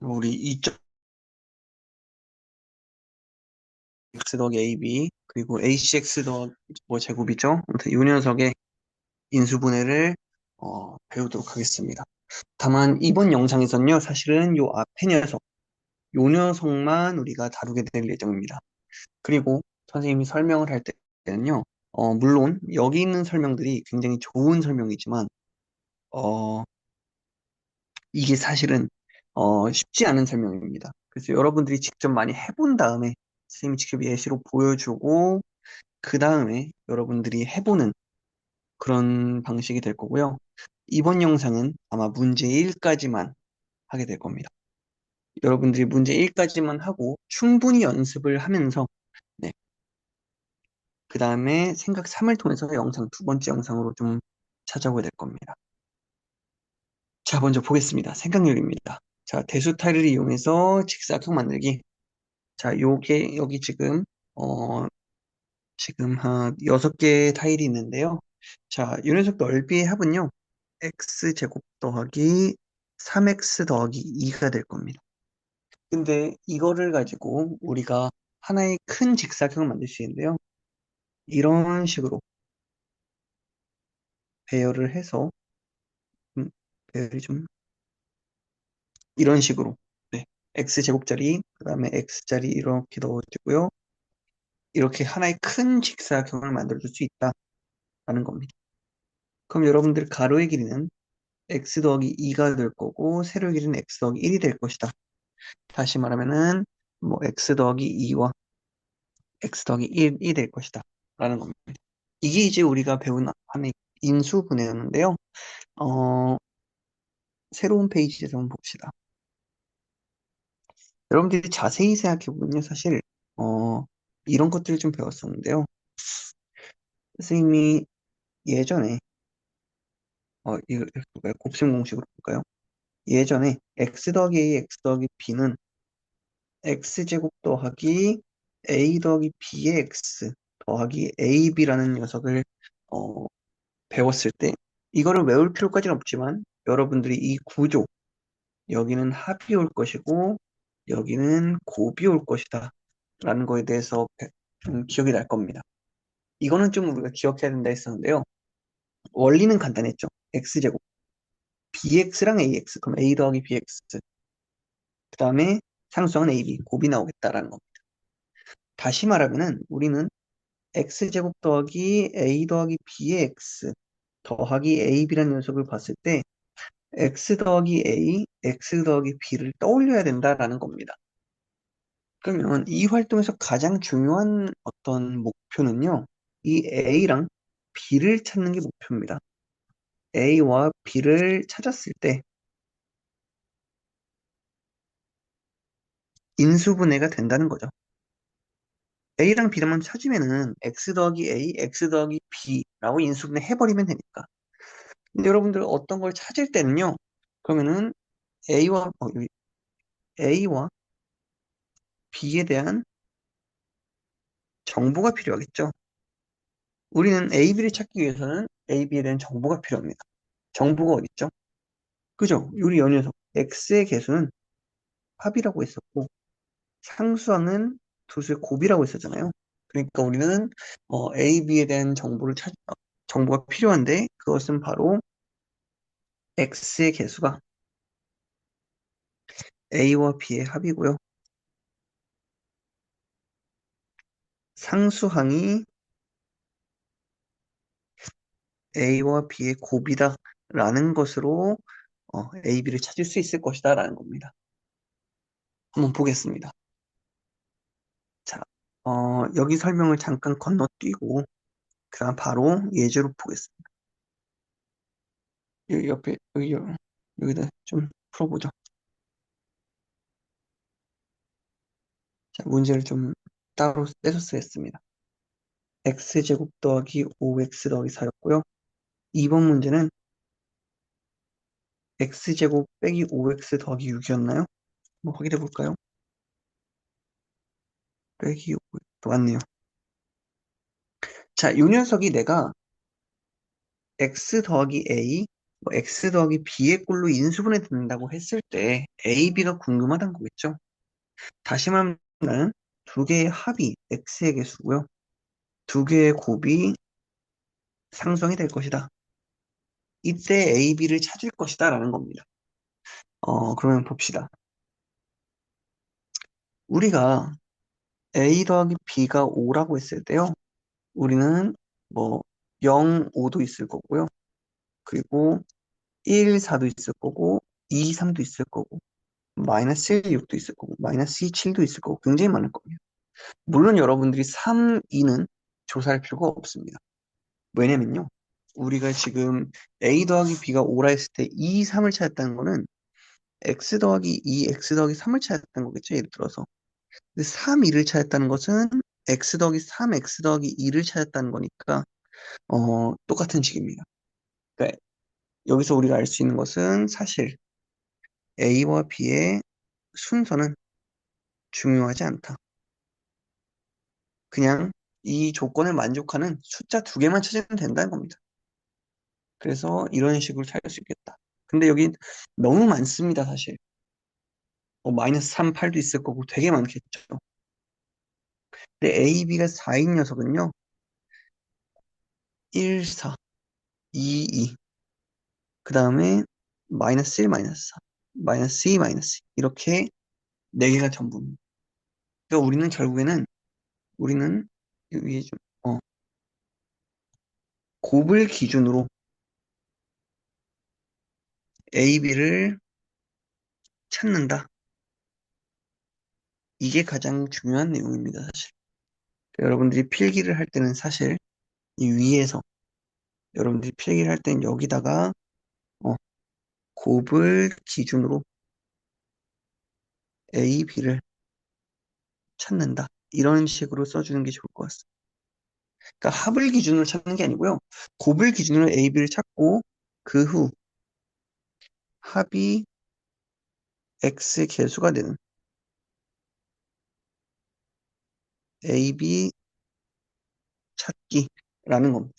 우리 2x 더하기 ab 그리고 acx 더하기 뭐 제곱이죠. 아무튼 이 녀석의 인수분해를 배우도록 하겠습니다. 다만 이번 영상에서는요, 사실은 요 앞에 녀석, 요 녀석만 우리가 다루게 될 예정입니다. 그리고 선생님이 설명을 할 때는요, 물론 여기 있는 설명들이 굉장히 좋은 설명이지만 어, 이게 사실은 쉽지 않은 설명입니다. 그래서 여러분들이 직접 많이 해본 다음에 선생님이 직접 예시로 보여주고 그 다음에 여러분들이 해보는 그런 방식이 될 거고요. 이번 영상은 아마 문제 1까지만 하게 될 겁니다. 여러분들이 문제 1까지만 하고 충분히 연습을 하면서 네, 그 다음에 생각 3을 통해서 영상 두 번째 영상으로 좀 찾아오게 될 겁니다. 자, 먼저 보겠습니다. 생각률입니다. 자, 대수 타일을 이용해서 직사각형 만들기. 자, 요게 여기 지금 한 6개의 타일이 있는데요. 자, 이 녀석 넓이의 합은요. x제곱 더하기 3x 더하기 2가 될 겁니다. 근데 이거를 가지고 우리가 하나의 큰 직사각형을 만들 수 있는데요. 이런 식으로 배열을 해서 배열이 좀 이런 식으로 네. x제곱짜리 그 다음에 x짜리 이렇게 넣어주고요. 이렇게 하나의 큰 직사각형을 만들어줄 수 있다라는 겁니다. 그럼 여러분들 가로의 길이는 x 더하기 2가 될 거고 세로의 길이는 x 더하기 1이 될 것이다. 다시 말하면은 뭐 x 더하기 2와 x 더하기 1이 될 것이다 라는 겁니다. 이게 이제 우리가 배운 하나의 인수분해였는데요. 어, 새로운 페이지에서 한번 봅시다. 여러분들이 자세히 생각해보면요, 사실 이런 것들을 좀 배웠었는데요. 선생님이 예전에 이거 볼까요? 곱셈 공식으로 볼까요? 예전에 x 더하기 a, x 더하기 b는 x제곱 더하기 a 더하기 b의 x 더하기 ab라는 녀석을 어, 배웠을 때 이거를 외울 필요까지는 없지만 여러분들이 이 구조 여기는 합이 올 것이고 여기는 곱이 올 것이다 라는 거에 대해서 기억이 날 겁니다. 이거는 좀 우리가 기억해야 된다 했었는데요. 원리는 간단했죠. x제곱 bx랑 ax 그럼 a 더하기 bx 그 다음에 상수항은 ab 곱이 나오겠다라는 겁니다. 다시 말하면은 우리는 x제곱 더하기 a 더하기 b의 x 더하기 ab라는 녀석을 봤을 때 x 더하기 a, x 더하기 b를 떠올려야 된다라는 겁니다. 그러면 이 활동에서 가장 중요한 어떤 목표는요, 이 a랑 b를 찾는 게 목표입니다. a와 b를 찾았을 때 인수분해가 된다는 거죠. a랑 b만 찾으면은 x 더하기 a, x 더하기 b라고 인수분해 해버리면 되니까. 근데 여러분들 어떤 걸 찾을 때는요, 그러면은 여기 a와 b에 대한 정보가 필요하겠죠. 우리는 A, B를 찾기 위해서는 A, B에 대한 정보가 필요합니다. 정보가 어디 있죠? 그죠? 우리 이 녀석 X의 개수는 합이라고 했었고 상수항은 두 수의 곱이라고 했었잖아요. 그러니까 우리는 A, B에 대한 정보가 필요한데 그것은 바로 X의 개수가 A와 B의 합이고요. 상수항이 A와 B의 곱이다 라는 것으로 A, B를 찾을 수 있을 것이다 라는 겁니다. 한번 보겠습니다. 자, 여기 설명을 잠깐 건너뛰고, 그 다음 바로 예제로 보겠습니다. 여기 옆에, 여기다 좀 풀어보죠. 자, 문제를 좀 따로 떼서 쓰겠습니다. x제곱 더하기 5x 더하기 4였고요. 2번 문제는 x제곱 빼기 5x 더하기 6이었나요? 뭐 확인해 볼까요? 빼기 5, 맞네요. 자, 이 녀석이 내가 x 더하기 a, 뭐 x 더하기 b의 꼴로 인수분해 된다고 했을 때 a, b가 궁금하다는 거겠죠. 다시 말하면 나는 두 개의 합이 x의 개수고요. 두 개의 곱이 상수항이 될 것이다. 이때 a, b를 찾을 것이다 라는 겁니다. 그러면 봅시다. 우리가 a 더하기 b가 5라고 했을 때요. 우리는 뭐 0, 5도 있을 거고요. 그리고 1, 4도 있을 거고 2, 3도 있을 거고 마이너스 1, 6도 있을 거고 마이너스 2, 7도 있을 거고 굉장히 많을 거예요. 물론 여러분들이 3, 2는 조사할 필요가 없습니다. 왜냐면요. 우리가 지금 a 더하기 b가 5라 했을 때 2, 3을 찾았다는 거는 x 더하기 2, x 더하기 3을 찾았다는 거겠죠. 예를 들어서. 근데 3, 2를 찾았다는 것은 x 더하기 3, x 더하기 2를 찾았다는 거니까 똑같은 식입니다. 그러니까 여기서 우리가 알 수 있는 것은 사실 A와 B의 순서는 중요하지 않다. 그냥 이 조건을 만족하는 숫자 두 개만 찾으면 된다는 겁니다. 그래서 이런 식으로 찾을 수 있겠다. 근데 여기 너무 많습니다, 사실. 마이너스 3, 8도 있을 거고 되게 많겠죠. 근데 A, B가 4인 녀석은요, 1, 4, 2, 2. 그 다음에 마이너스 1, 마이너스 4, 마이너스 2, 마이너스 2. 이렇게 네 개가 전부입니다. 그러니까 우리는 여기 좀, 곱을 기준으로 A, B를 찾는다. 이게 가장 중요한 내용입니다, 사실. 여러분들이 필기를 할 때는 사실 이 위에서 여러분들이 필기를 할 때는 여기다가 어, 곱을 기준으로 A, B를 찾는다. 이런 식으로 써주는 게 좋을 것 같습니다. 그러니까 합을 기준으로 찾는 게 아니고요. 곱을 기준으로 A, B를 찾고 그 후 합이 X 개수가 되는 A, B 찾기라는 겁니다.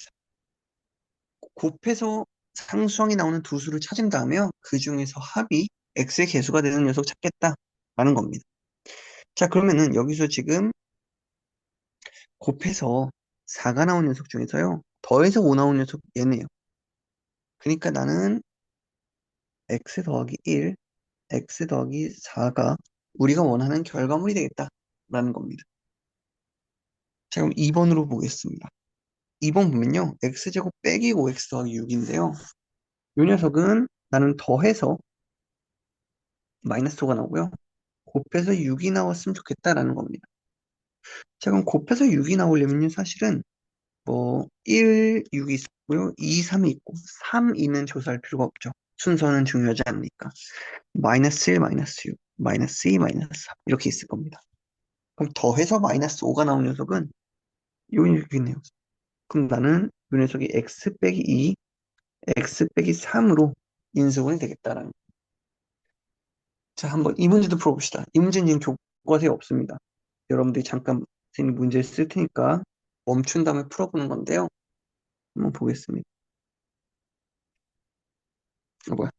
곱해서 상수항이 나오는 두 수를 찾은 다음에요. 그 중에서 합이 x의 개수가 되는 녀석 찾겠다라는 겁니다. 자, 그러면은 여기서 지금 곱해서 4가 나온 녀석 중에서요. 더해서 5 나온 녀석 얘네요. 그러니까 나는 x 더하기 1, x 더하기 4가 우리가 원하는 결과물이 되겠다라는 겁니다. 자, 그럼 2번으로 보겠습니다. 2번 보면요. x제곱 빼기 5x 더하기 6인데요. 이 녀석은 나는 더해서 마이너스 5가 나오고요. 곱해서 6이 나왔으면 좋겠다라는 겁니다. 자, 그럼 곱해서 6이 나오려면요, 사실은 뭐 1, 6이 있고요, 2, 3이 있고 3, 2는 조사할 필요가 없죠. 순서는 중요하지 않으니까. 마이너스 1, 마이너스 6, 마이너스 2, 마이너스 3 이렇게 있을 겁니다. 그럼 더해서 마이너스 5가 나온 녀석은 요 녀석이네요. 그럼 나는 요 녀석이 x 빼기 2, x 빼기 3으로 인수분이 되겠다라는. 자, 한번 이 문제도 풀어봅시다. 이 문제는 지금 교과서에 없습니다. 여러분들이 잠깐 선생님 문제를 쓸 테니까 멈춘 다음에 풀어보는 건데요. 한번 보겠습니다. 뭐야?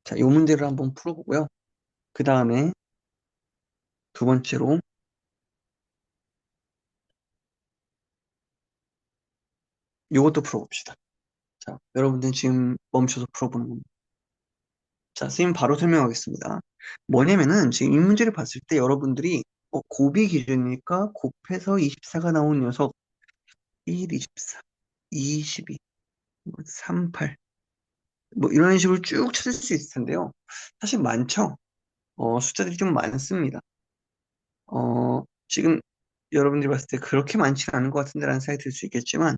자, 이 문제를 한번 풀어보고요. 그 다음에 두 번째로 이것도 풀어봅시다. 자, 여러분들 지금 멈춰서 풀어보는 겁니다. 자, 선생님 바로 설명하겠습니다. 뭐냐면은 지금 이 문제를 봤을 때 여러분들이 곱이 기준이니까 곱해서 24가 나온 녀석 1, 24, 22, 38, 뭐 이런 식으로 쭉 찾을 수 있을 텐데요. 사실 많죠? 숫자들이 좀 많습니다. 지금 여러분들이 봤을 때 그렇게 많지는 않은 것 같은데라는 생각이 들 수 있겠지만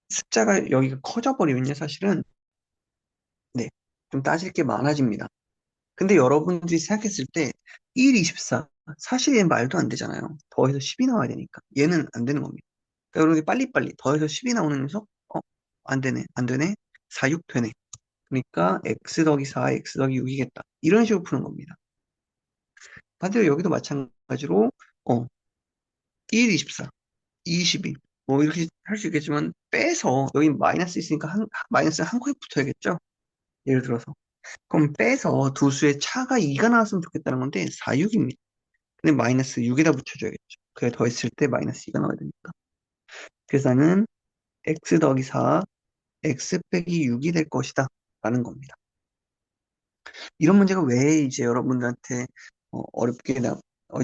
숫자가 여기가 커져버리면요, 사실은 네, 좀 따질 게 많아집니다. 근데 여러분들이 생각했을 때 1, 24, 사실 얘는 말도 안 되잖아요. 더해서 10이 나와야 되니까. 얘는 안 되는 겁니다. 그러니까 여러분들이 빨리빨리 더해서 10이 나오는 녀석, 안 되네, 안 되네, 4, 6 되네. 그러니까 x 더하기 4, x 더하기 6이겠다. 이런 식으로 푸는 겁니다. 반대로 여기도 마찬가지로 어, 1, 24, 22. 뭐 이렇게 할 수 있겠지만 빼서 여기 마이너스 있으니까 마이너스 한 코에 붙어야겠죠? 예를 들어서. 그럼 빼서 두 수의 차가 2가 나왔으면 좋겠다는 건데 4, 6입니다. 근데 마이너스 6에다 붙여줘야겠죠. 그래 더했을 때 마이너스 2가 나와야 되니까. 그래서 나는 x 더하기 4, x 빼기 6이 될 것이다. 라는 겁니다. 이런 문제가 왜 이제 여러분들한테 어렵게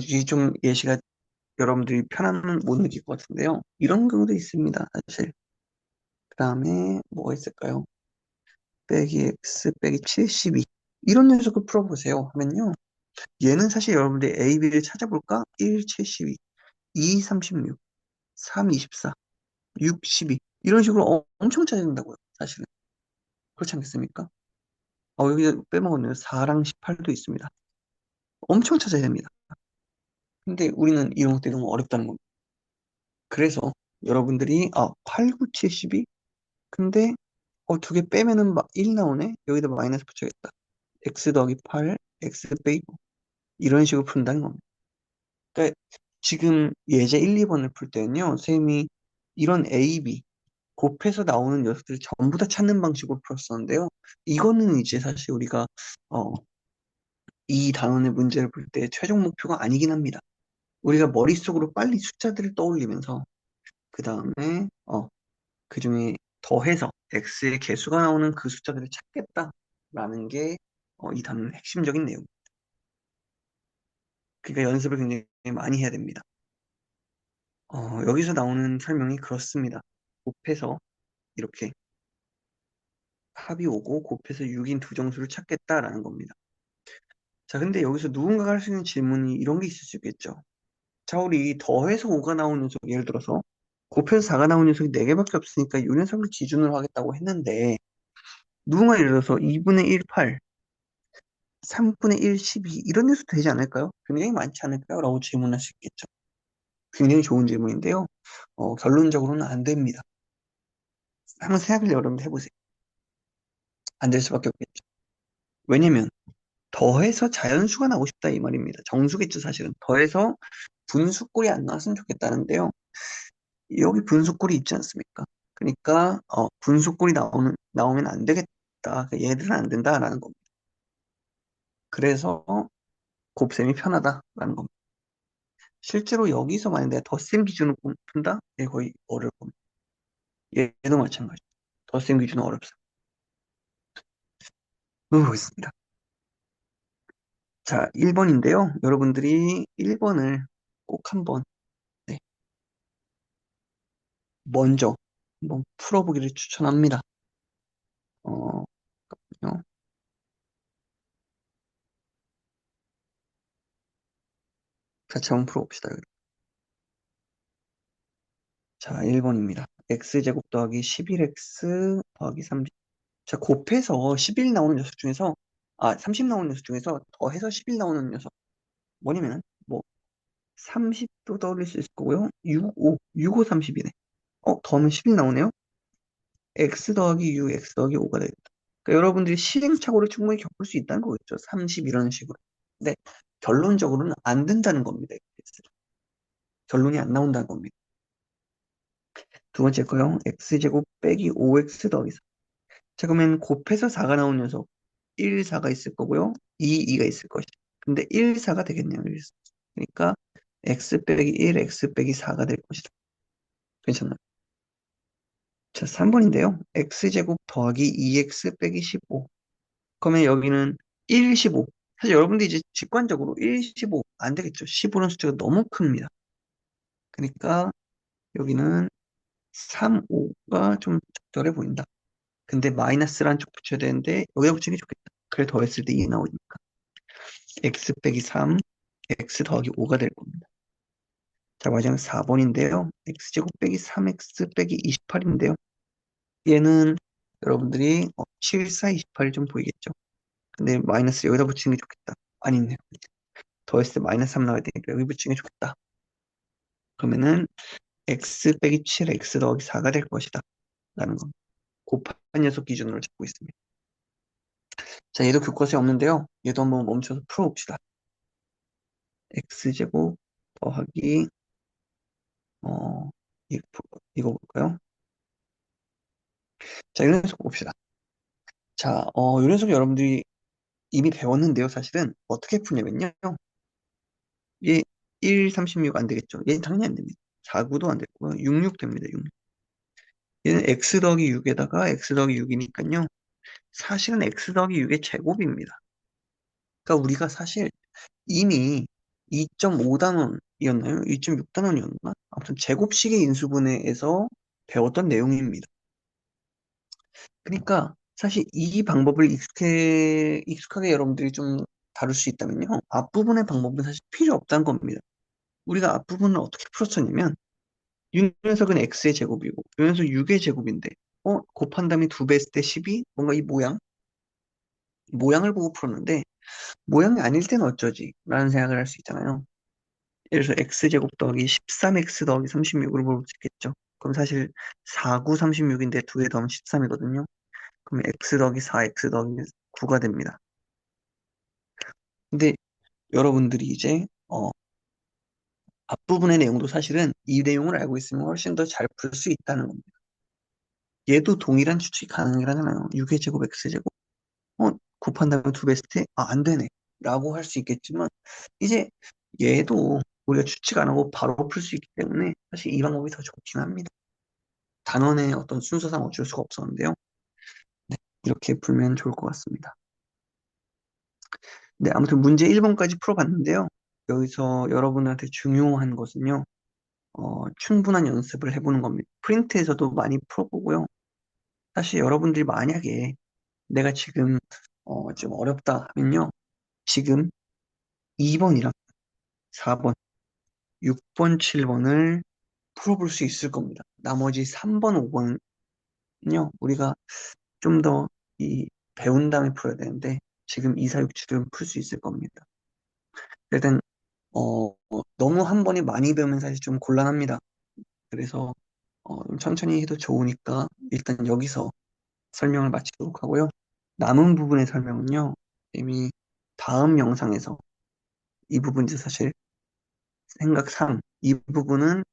이게 좀 예시가 여러분들이 편함은 못 느낄 것 같은데요. 이런 경우도 있습니다. 사실. 그 다음에 뭐가 있을까요? 빼기 x 빼기 72. 이런 녀석을 풀어보세요. 하면요. 얘는 사실 여러분들이 A, B를 찾아볼까? 1, 72, 2, 36, 3, 24, 6, 12. 이런 식으로 엄청 찾아낸다고요. 사실은. 그렇지 않겠습니까? 여기 빼먹었네요. 4랑 18도 있습니다. 엄청 찾아야 됩니다. 근데 우리는 이런 것들이 너무 어렵다는 겁니다. 그래서 여러분들이 8, 9, 72? 근데 두 개 빼면은 1 나오네? 여기다 마이너스 붙여야겠다. x 더하기 8, x 빼기 9. 이런 식으로 푼다는 겁니다. 그러니까 지금 예제 1, 2번을 풀 때는요, 선생님이 이런 A, B 곱해서 나오는 녀석들을 전부 다 찾는 방식으로 풀었었는데요. 이거는 이제 사실 우리가 어, 이 단원의 문제를 풀 때 최종 목표가 아니긴 합니다. 우리가 머릿속으로 빨리 숫자들을 떠올리면서 그 다음에 그 중에 더해서 x의 개수가 나오는 그 숫자들을 찾겠다라는 게 이 단원의 핵심적인 내용. 그러니까 연습을 굉장히 많이 해야 됩니다. 여기서 나오는 설명이 그렇습니다. 곱해서 이렇게 합이 오고 곱해서 6인 두 정수를 찾겠다라는 겁니다. 자, 근데 여기서 누군가가 할 수 있는 질문이 이런 게 있을 수 있겠죠. 자, 우리 더해서 5가 나오는 녀석, 예를 들어서 곱해서 4가 나오는 녀석이 4개밖에 없으니까 이 녀석을 기준으로 하겠다고 했는데 누군가 예를 들어서 2분의 1, 8, 3분의 1, 12 이런 녀석 되지 않을까요? 굉장히 많지 않을까요? 라고 질문할 수 있겠죠. 굉장히 좋은 질문인데요. 결론적으로는 안 됩니다. 한번 생각을 여러분들 해보세요. 안 될 수밖에 없겠죠. 왜냐면 더해서 자연수가 나오고 싶다 이 말입니다. 정수겠죠, 사실은. 더해서 분수꼴이 안 나왔으면 좋겠다는데요. 여기 분수꼴이 있지 않습니까? 그러니까 분수꼴이 나오면 안 되겠다. 그러니까 얘들은 안 된다라는 겁니다. 그래서 곱셈이 편하다라는 겁니다. 실제로 여기서 만약 내가 덧셈 기준으로 푼다? 얘 거의 어려울 겁니다. 얘도 마찬가지. 덧셈 기준은 어렵습니다. 보겠습니다. 자, 1번인데요. 여러분들이 1번을 꼭 한번 네, 먼저 한번 풀어보기를 추천합니다. 어, 잠깐만요. 같이 한번 풀어봅시다. 자, 1번입니다. x제곱 더하기 11x 더하기 30. 자, 곱해서 11 나오는 녀석 중에서 30 나오는 녀석 중에서 더해서 11 나오는 녀석 뭐냐면 뭐 30도 떠올릴 수 있을 거고요. 65 30이네. 더하면 11 나오네요. x 더하기 6, x 더하기 5가 되겠다. 그러니까 여러분들이 시행착오를 충분히 겪을 수 있다는 거겠죠. 30 이런 식으로. 근데 결론적으로는 안 된다는 겁니다. 결론이 안 나온다는 겁니다. 두 번째 거요. x제곱 빼기 5x 더하기 4. 자, 그러면 곱해서 4가 나온 녀석 1, 4가 있을 거고요. 2, 2가 있을 것이죠. 근데 1, 4가 되겠네요. 그러니까 x 빼기 1, x 빼기 4가 될 것이다. 괜찮나요? 자, 3번인데요. x제곱 더하기 2x 빼기 15. 그러면 여기는 1, 15. 사실 여러분들이 이제 직관적으로 1, 15 안 되겠죠. 15라는 숫자가 너무 큽니다. 그러니까 여기는 3, 5가 좀 적절해 보인다. 근데 마이너스를 한쪽 붙여야 되는데 여기다 붙이는 게 좋겠다. 그래 더했을 때 2 나오니까. x 빼기 3, x 더하기 5가 될 겁니다. 자, 마지막 4번인데요. x제곱 빼기 3x 빼기 28인데요. 얘는 여러분들이 7, 4, 28이 좀 보이겠죠. 근데 마이너스 여기다 붙이는 게 좋겠다. 아니네요. 더했을 때 마이너스 3 나와야 되니까 여기 붙이는 게 좋겠다. 그러면은 x 빼기 7, x 더하기 4가 될 것이다. 라는 겁니다. 곱한 녀석 기준으로 잡고 있습니다. 자, 얘도 교과서에 없는데요. 얘도 한번 멈춰서 풀어봅시다. x제곱 더하기 어, 이, 이거 볼까요? 자, 요연속 봅시다. 자, 요연속 여러분들이 이미 배웠는데요. 사실은 어떻게 푸냐면요. 얘 1, 36 안 되겠죠. 얘는 당연히 안 됩니다. 4구도 안 됐고요. 66 됩니다. 66. 얘는 x 더하기 6에다가 x 더하기 6이니까요. 사실은 x 더하기 6의 제곱입니다. 그러니까 우리가 사실 이미 2.5단원이었나요? 2.6단원이었나? 아무튼 제곱식의 인수분해에서 배웠던 내용입니다. 그러니까 사실 이 방법을 익숙하게 여러분들이 좀 다룰 수 있다면요. 앞부분의 방법은 사실 필요 없다는 겁니다. 우리가 앞부분을 어떻게 풀었었냐면 6녀석은 x의 제곱이고 요 녀석 6의 제곱인데 곱한 다음에 두 배 했을 때 12? 뭔가 이 모양을 보고 풀었는데 모양이 아닐 때는 어쩌지? 라는 생각을 할 수 있잖아요. 예를 들어서 x제곱 더하기 13x 더하기 36으로 볼 수 있겠죠. 그럼 사실 4, 9, 36인데 두 개 더하면 13이거든요. 그럼 x 더하기 4, x 더하기 9가 됩니다. 근데 여러분들이 이제 앞부분의 내용도 사실은 이 내용을 알고 있으면 훨씬 더 잘 풀 수 있다는 겁니다. 얘도 동일한 추측이 가능하잖아요. 6의 제곱, x의 제곱. 곱한다면 두 배 했을 때, 안 되네. 라고 할 수 있겠지만, 이제 얘도 우리가 추측 안 하고 바로 풀 수 있기 때문에 사실 이 방법이 더 좋긴 합니다. 단원의 어떤 순서상 어쩔 수가 없었는데요. 네, 이렇게 풀면 좋을 것 같습니다. 네, 아무튼 문제 1번까지 풀어봤는데요. 여기서 여러분한테 중요한 것은요, 충분한 연습을 해보는 겁니다. 프린트에서도 많이 풀어보고요. 사실 여러분들이 만약에 내가 지금 좀 어렵다 하면요. 지금 2번이랑 4번, 6번, 7번을 풀어볼 수 있을 겁니다. 나머지 3번, 5번은요. 우리가 좀 더 배운 다음에 풀어야 되는데 지금 2, 4, 6, 7은 풀 수 있을 겁니다. 일단 너무 한 번에 많이 배우면 사실 좀 곤란합니다. 그래서 좀 천천히 해도 좋으니까 일단 여기서 설명을 마치도록 하고요. 남은 부분의 설명은요. 이미 다음 영상에서 이 부분 이제 사실 생각 3, 이 부분은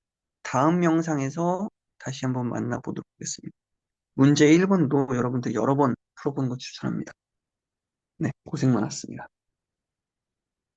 다음 영상에서 다시 한번 만나보도록 하겠습니다. 문제 1번도 여러분들 여러 번 풀어보는 거 추천합니다. 네, 고생 많았습니다.